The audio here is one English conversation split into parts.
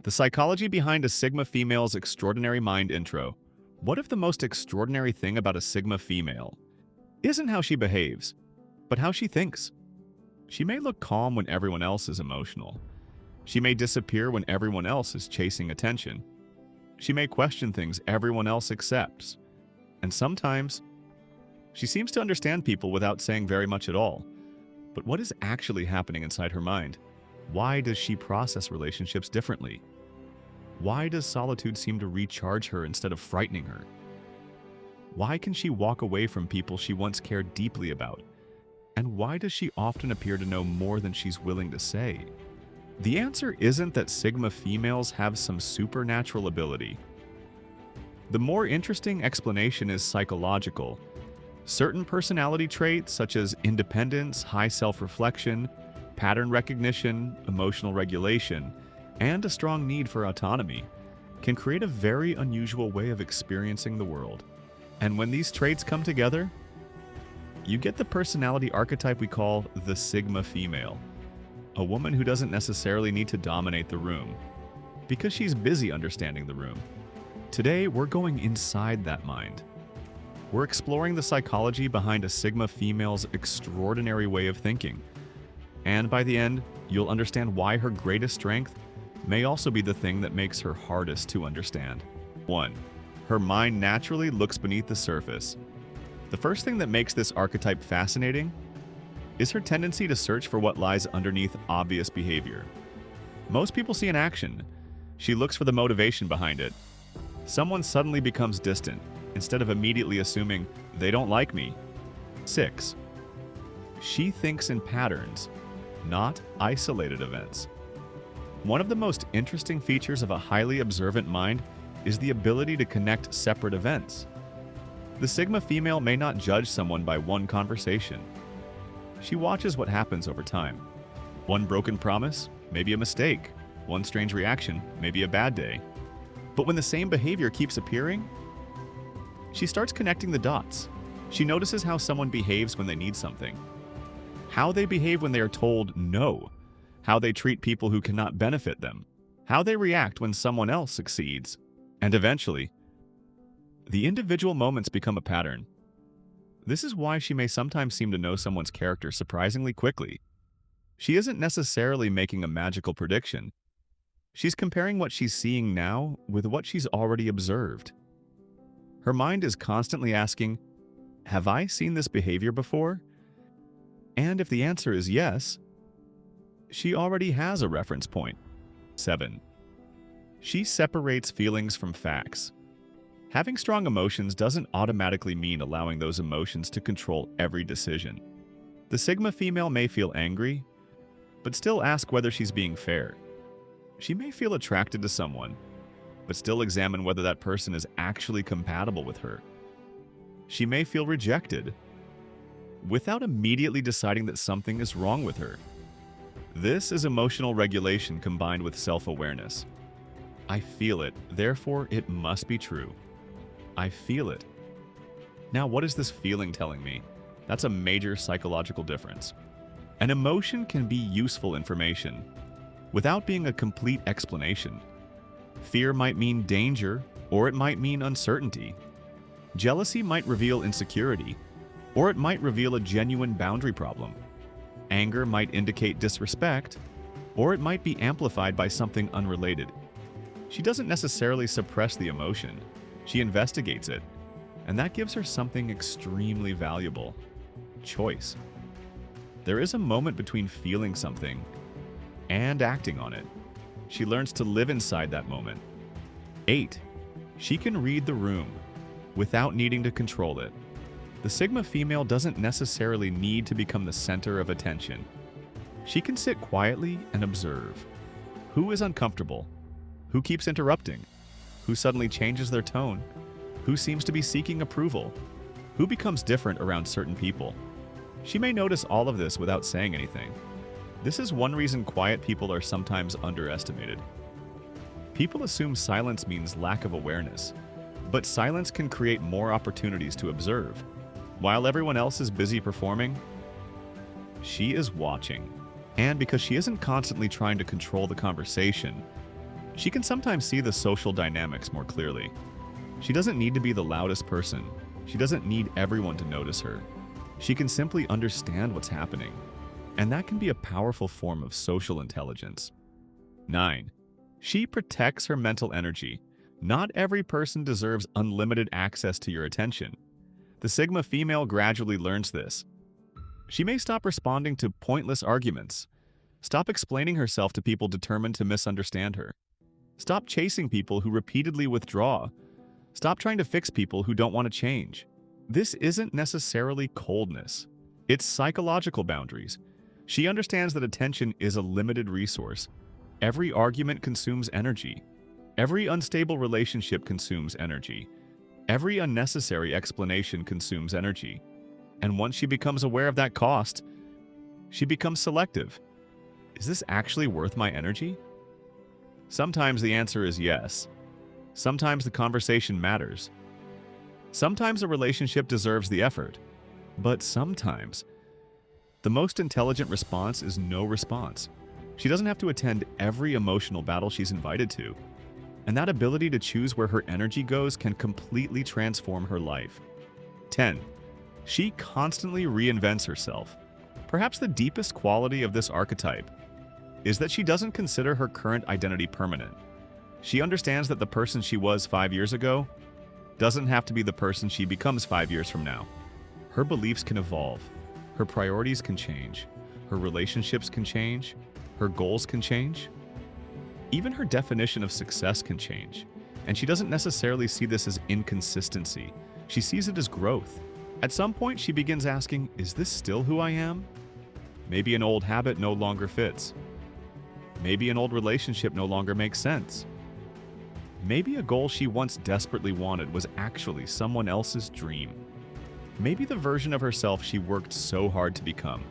The psychology behind a Sigma female's extraordinary mind intro. What if the most extraordinary thing about a Sigma female isn't how she behaves, but how she thinks? She may look calm when everyone else is emotional. She may disappear when everyone else is chasing attention. She may question things everyone else accepts. And sometimes, she seems to understand people without saying very much at all. But what is actually happening inside her mind? Why does she process relationships differently? Why does solitude seem to recharge her instead of frightening her? Why can she walk away from people she once cared deeply about? And why does she often appear to know more than she's willing to say? The answer isn't that Sigma females have some supernatural ability. The more interesting explanation is psychological. Certain personality traits such as independence, high self-reflection, pattern recognition, emotional regulation, and a strong need for autonomy can create a very unusual way of experiencing the world. And when these traits come together, you get the personality archetype we call the Sigma female, a woman who doesn't necessarily need to dominate the room because she's busy understanding the room. Today, we're going inside that mind. We're exploring the psychology behind a Sigma female's extraordinary way of thinking. And by the end, you'll understand why her greatest strength may also be the thing that makes her hardest to understand. 1. Her mind naturally looks beneath the surface. The first thing that makes this archetype fascinating is her tendency to search for what lies underneath obvious behavior. Most people see an action. She looks for the motivation behind it. Someone suddenly becomes distant, instead of immediately assuming they don't like me. 6. She thinks in patterns, not isolated events. One of the most interesting features of a highly observant mind is the ability to connect separate events. The Sigma female may not judge someone by one conversation. She watches what happens over time. One broken promise, maybe a mistake. One strange reaction, maybe a bad day. But when the same behavior keeps appearing, she starts connecting the dots. She notices how someone behaves when they need something, how they behave when they are told no, how they treat people who cannot benefit them, how they react when someone else succeeds, and eventually, the individual moments become a pattern. This is why she may sometimes seem to know someone's character surprisingly quickly. She isn't necessarily making a magical prediction. She's comparing what she's seeing now with what she's already observed. Her mind is constantly asking, have I seen this behavior before? And if the answer is yes, she already has a reference point. 7. She separates feelings from facts. Having strong emotions doesn't automatically mean allowing those emotions to control every decision. The Sigma female may feel angry, but still ask whether she's being fair. She may feel attracted to someone, but still examine whether that person is actually compatible with her. She may feel rejected, without immediately deciding that something is wrong with her. This is emotional regulation combined with self-awareness. I feel it, therefore it must be true. I feel it. Now, what is this feeling telling me? That's a major psychological difference. An emotion can be useful information without being a complete explanation. Fear might mean danger, or it might mean uncertainty. Jealousy might reveal insecurity, or it might reveal a genuine boundary problem. Anger might indicate disrespect, or it might be amplified by something unrelated. She doesn't necessarily suppress the emotion. She investigates it, and that gives her something extremely valuable: choice. There is a moment between feeling something and acting on it. She learns to live inside that moment. 8. She can read the room without needing to control it. The Sigma female doesn't necessarily need to become the center of attention. She can sit quietly and observe. Who is uncomfortable? Who keeps interrupting? Who suddenly changes their tone? Who seems to be seeking approval? Who becomes different around certain people? She may notice all of this without saying anything. This is one reason quiet people are sometimes underestimated. People assume silence means lack of awareness, but silence can create more opportunities to observe. While everyone else is busy performing, she is watching. And because she isn't constantly trying to control the conversation, She can sometimes see the social dynamics more clearly. She doesn't need to be the loudest person. She doesn't need everyone to notice her. She can simply understand what's happening. And that can be a powerful form of social intelligence. 9. She protects her mental energy. Not every person deserves unlimited access to your attention. The Sigma female gradually learns this. She may stop responding to pointless arguments. Stop explaining herself to people determined to misunderstand her. Stop chasing people who repeatedly withdraw. Stop trying to fix people who don't want to change. This isn't necessarily coldness. It's psychological boundaries. She understands that attention is a limited resource. Every argument consumes energy. Every unstable relationship consumes energy. Every unnecessary explanation consumes energy. And once she becomes aware of that cost, she becomes selective. Is this actually worth my energy? Sometimes the answer is yes. Sometimes the conversation matters. Sometimes a relationship deserves the effort. But sometimes, the most intelligent response is no response. She doesn't have to attend every emotional battle she's invited to. And that ability to choose where her energy goes can completely transform her life. 10. She constantly reinvents herself. Perhaps the deepest quality of this archetype is that she doesn't consider her current identity permanent. She understands that the person she was 5 years ago doesn't have to be the person she becomes 5 years from now. Her beliefs can evolve. Her priorities can change. Her relationships can change. Her goals can change. Even her definition of success can change. And she doesn't necessarily see this as inconsistency. She sees it as growth. At some point, she begins asking, is this still who I am? Maybe an old habit no longer fits. Maybe an old relationship no longer makes sense. Maybe a goal she once desperately wanted was actually someone else's dream. Maybe the version of herself she worked so hard to become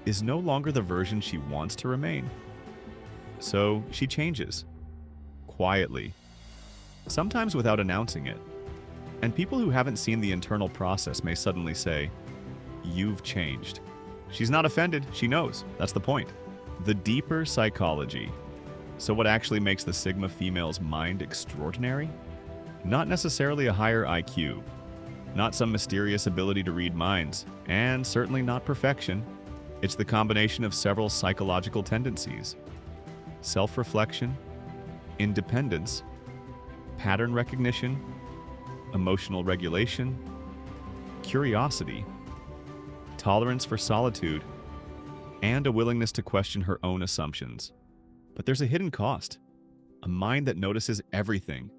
is no longer the version she wants to remain. So she changes, quietly, sometimes without announcing it. And people who haven't seen the internal process may suddenly say, "You've changed." She's not offended, she knows. That's the point. The deeper psychology. So what actually makes the Sigma female's mind extraordinary? Not necessarily a higher IQ, not some mysterious ability to read minds, and certainly not perfection. It's the combination of several psychological tendencies: self-reflection, independence, pattern recognition, emotional regulation, curiosity, tolerance for solitude, and a willingness to question her own assumptions. But there's a hidden cost. A mind that notices everything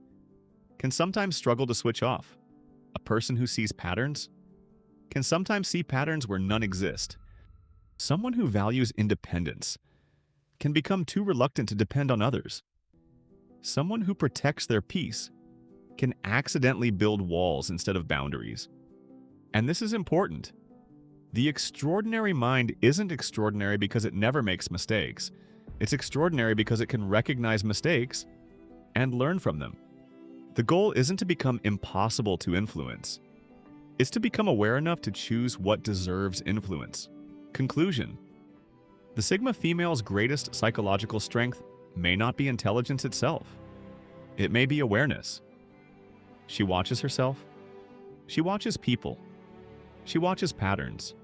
can sometimes struggle to switch off. A person who sees patterns can sometimes see patterns where none exist. Someone who values independence can become too reluctant to depend on others. Someone who protects their peace can accidentally build walls instead of boundaries. And this is important. The extraordinary mind isn't extraordinary because it never makes mistakes. It's extraordinary because it can recognize mistakes and learn from them. The goal isn't to become impossible to influence. It's to become aware enough to choose what deserves influence. Conclusion: the Sigma female's greatest psychological strength may not be intelligence itself. It may be awareness. She watches herself. She watches people. She watches patterns.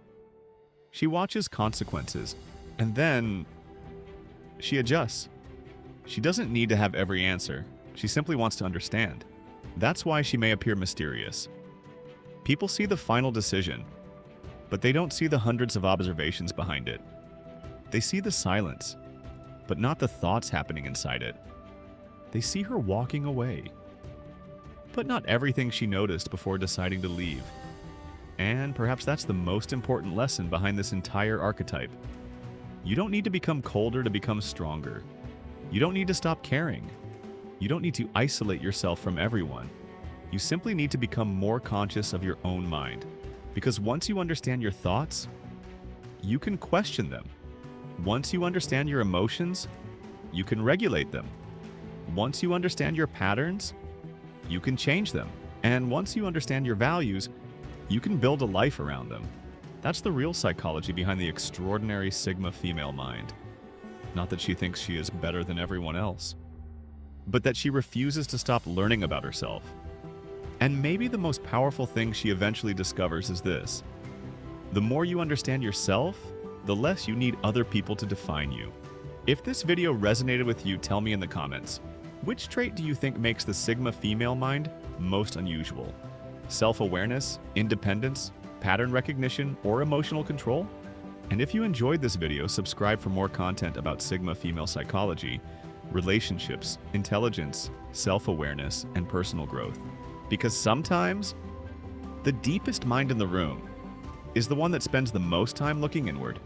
She watches consequences. And then she adjusts. She doesn't need to have every answer. She simply wants to understand. That's why she may appear mysterious. People see the final decision, but they don't see the hundreds of observations behind it. They see the silence, but not the thoughts happening inside it. They see her walking away, but not everything she noticed before deciding to leave. And perhaps that's the most important lesson behind this entire archetype. You don't need to become colder to become stronger. You don't need to stop caring. You don't need to isolate yourself from everyone. You simply need to become more conscious of your own mind. Because once you understand your thoughts, you can question them. Once you understand your emotions, you can regulate them. Once you understand your patterns, you can change them. And once you understand your values, you can build a life around them. That's the real psychology behind the extraordinary Sigma female mind. Not that she thinks she is better than everyone else. but that she refuses to stop learning about herself. And maybe the most powerful thing she eventually discovers is this: the more you understand yourself, the less you need other people to define you. If this video resonated with you, tell me in the comments. Which trait do you think makes the Sigma female mind most unusual? Self-awareness, independence, pattern recognition, or emotional control? And if you enjoyed this video, subscribe for more content about Sigma female psychology, relationships, intelligence, self-awareness, and personal growth. Because sometimes, the deepest mind in the room is the one that spends the most time looking inward.